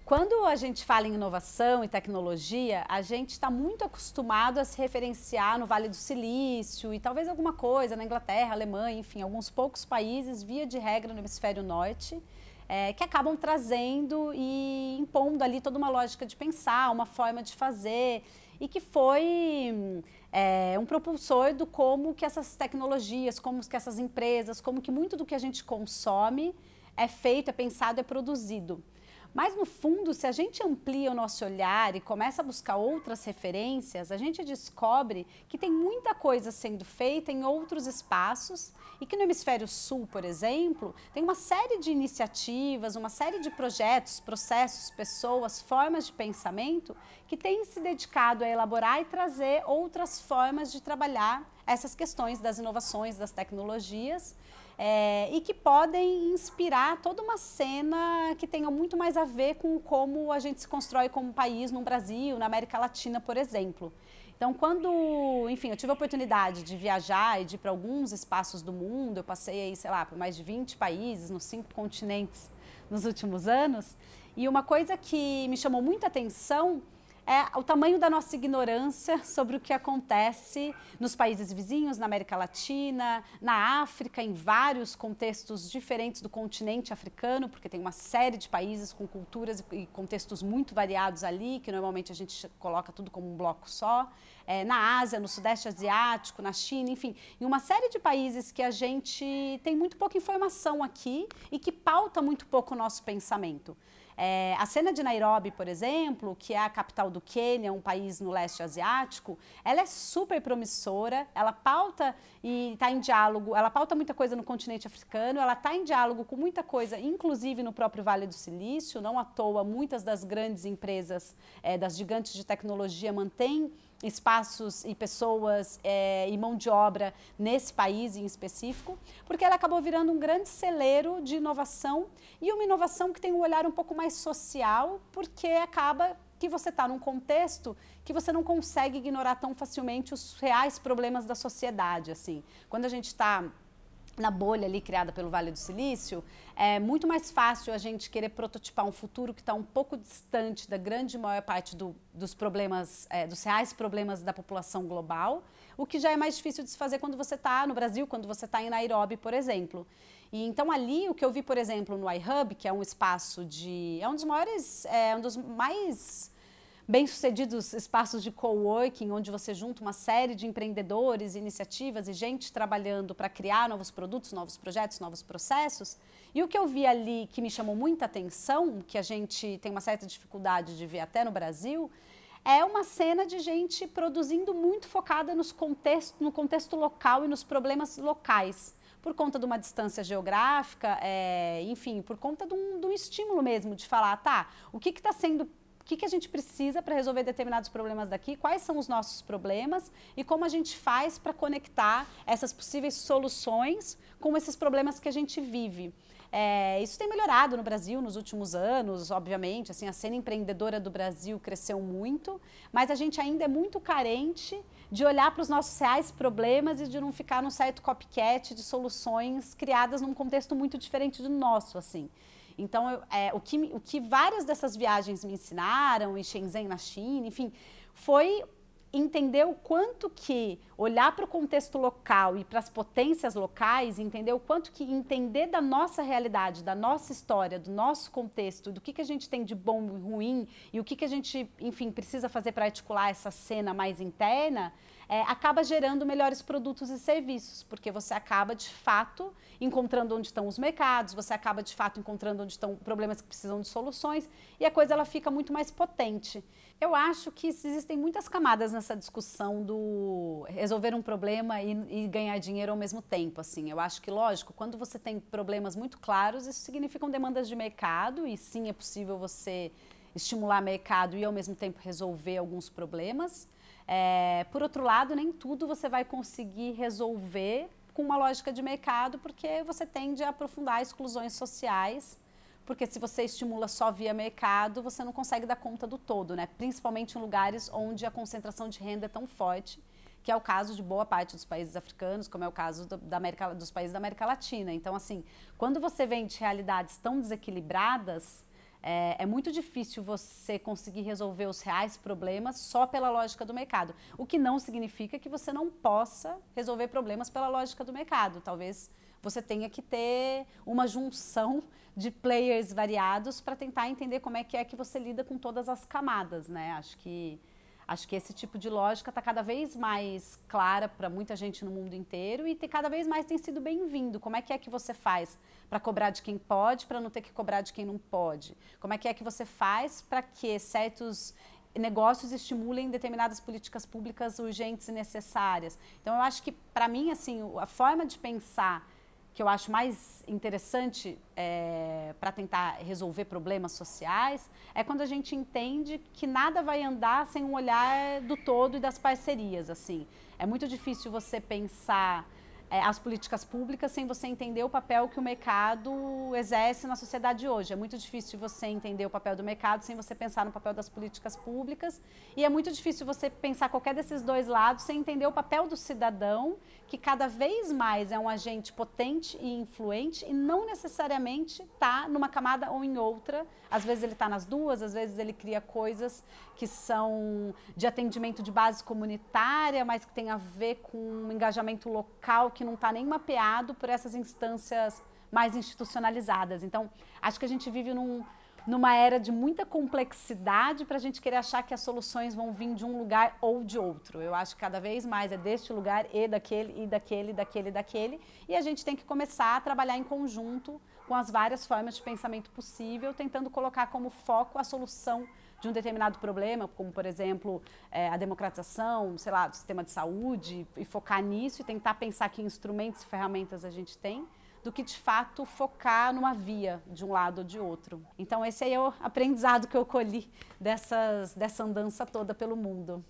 Quando a gente fala em inovação e tecnologia, a gente está muito acostumado a se referenciar no Vale do Silício e talvez alguma coisa na Inglaterra, Alemanha, enfim, alguns poucos países, via de regra no hemisfério norte, que acabam trazendo e impondo ali toda uma lógica de pensar, uma forma de fazer e que foi um propulsor do como que essas tecnologias, como que essas empresas, como que muito do que a gente consome é feito, é pensado, é produzido. Mas, no fundo, se a gente amplia o nosso olhar e começa a buscar outras referências, a gente descobre que tem muita coisa sendo feita em outros espaços e que no Hemisfério Sul, por exemplo, tem uma série de iniciativas, uma série de projetos, processos, pessoas, formas de pensamento que têm se dedicado a elaborar e trazer outras formas de trabalhar essas questões das inovações, das tecnologias, e que podem inspirar toda uma cena que tenha muito mais a ver com como a gente se constrói como país no Brasil, na América Latina, por exemplo. Então, quando, enfim, eu tive a oportunidade de viajar e de ir para alguns espaços do mundo, eu passei aí, sei lá, por mais de 20 países, nos 5 continentes nos últimos anos, e uma coisa que me chamou muita atenção é o tamanho da nossa ignorância sobre o que acontece nos países vizinhos, na América Latina, na África, em vários contextos diferentes do continente africano, porque tem uma série de países com culturas e contextos muito variados ali, que normalmente a gente coloca tudo como um bloco só, na Ásia, no Sudeste Asiático, na China, enfim, em uma série de países que a gente tem muito pouca informação aqui e que pauta muito pouco o nosso pensamento. A cena de Nairobi, por exemplo, que é a capital do Quênia, um país no leste asiático, ela é super promissora, ela pauta e está em diálogo, ela pauta muita coisa no continente africano, ela está em diálogo com muita coisa, inclusive no próprio Vale do Silício, não à toa muitas das grandes empresas, das gigantes de tecnologia mantêm espaços e pessoas e mão de obra nesse país em específico, porque ela acabou virando um grande celeiro de inovação e uma inovação que tem um olhar um pouco mais social, porque acaba que você está num contexto que você não consegue ignorar tão facilmente os reais problemas da sociedade, assim. Quando a gente está na bolha ali criada pelo Vale do Silício, é muito mais fácil a gente querer prototipar um futuro que está um pouco distante da grande maior parte dos problemas, dos reais problemas da população global, o que já é mais difícil de se fazer quando você está no Brasil, quando você está em Nairobi, por exemplo. E então ali o que eu vi, por exemplo, no iHub, que é um espaço é um dos maiores, um dos mais bem-sucedidos espaços de coworking, onde você junta uma série de empreendedores, iniciativas e gente trabalhando para criar novos produtos, novos projetos, novos processos. E o que eu vi ali que me chamou muita atenção, que a gente tem uma certa dificuldade de ver até no Brasil, é uma cena de gente produzindo muito focada no contexto local e nos problemas locais, por conta de uma distância geográfica, enfim, por conta de um estímulo mesmo de falar, tá, o que está sendo... O que a gente precisa para resolver determinados problemas daqui, quais são os nossos problemas e como a gente faz para conectar essas possíveis soluções com esses problemas que a gente vive. Isso tem melhorado no Brasil nos últimos anos, obviamente, assim, a cena empreendedora do Brasil cresceu muito, mas a gente ainda é muito carente de olhar para os nossos reais problemas e de não ficar num certo copycat de soluções criadas num contexto muito diferente do nosso, assim. Então, o que várias dessas viagens me ensinaram, em Shenzhen, na China, enfim, foi entender o quanto que olhar para o contexto local e para as potências locais, entender o quanto que entender da nossa realidade, da nossa história, do nosso contexto, do que a gente tem de bom e ruim e o que a gente, enfim, precisa fazer para articular essa cena mais interna, acaba gerando melhores produtos e serviços, porque você acaba, de fato, encontrando onde estão os mercados, você acaba, de fato, encontrando onde estão problemas que precisam de soluções e a coisa ela fica muito mais potente. Eu acho que existem muitas camadas nessa discussão do resolver um problema e ganhar dinheiro ao mesmo tempo, assim. Eu acho que, lógico, quando você tem problemas muito claros, isso significam demandas de mercado e sim, é possível você estimular mercado e ao mesmo tempo resolver alguns problemas. Por outro lado, nem tudo você vai conseguir resolver com uma lógica de mercado, porque você tende a aprofundar exclusões sociais, porque se você estimula só via mercado, você não consegue dar conta do todo, né? Principalmente em lugares onde a concentração de renda é tão forte, que é o caso de boa parte dos países africanos, como é o caso dos países da América Latina. Então, assim, quando você vem de realidades tão desequilibradas, É muito difícil você conseguir resolver os reais problemas só pela lógica do mercado. O que não significa que você não possa resolver problemas pela lógica do mercado. Talvez você tenha que ter uma junção de players variados para tentar entender como é que você lida com todas as camadas, né? Acho que esse tipo de lógica está cada vez mais clara para muita gente no mundo inteiro e cada vez mais tem sido bem-vindo. Como é que você faz para cobrar de quem pode, para não ter que cobrar de quem não pode? Como é que você faz para que certos negócios estimulem determinadas políticas públicas urgentes e necessárias? Então, eu acho que, para mim, assim, a forma de pensar que eu acho mais interessante para tentar resolver problemas sociais é quando a gente entende que nada vai andar sem um olhar do todo e das parcerias, assim. É muito difícil você pensar as políticas públicas sem você entender o papel que o mercado exerce na sociedade hoje. É muito difícil você entender o papel do mercado sem você pensar no papel das políticas públicas e é muito difícil você pensar qualquer desses dois lados sem entender o papel do cidadão, que cada vez mais é um agente potente e influente e não necessariamente está numa camada ou em outra. Às vezes ele está nas duas, às vezes ele cria coisas que são de atendimento de base comunitária, mas que tem a ver com um engajamento local que não está nem mapeado por essas instâncias mais institucionalizadas. Então, acho que a gente vive numa era de muita complexidade para a gente querer achar que as soluções vão vir de um lugar ou de outro. Eu acho que cada vez mais é deste lugar e daquele, e daquele, daquele, daquele. E a gente tem que começar a trabalhar em conjunto com as várias formas de pensamento possível, tentando colocar como foco a solução de um determinado problema, como, por exemplo, a democratização, sei lá, do sistema de saúde, e focar nisso e tentar pensar que instrumentos e ferramentas a gente tem, do que, de fato, focar numa via de um lado ou de outro. Então, esse aí é o aprendizado que eu colhi dessa andança toda pelo mundo.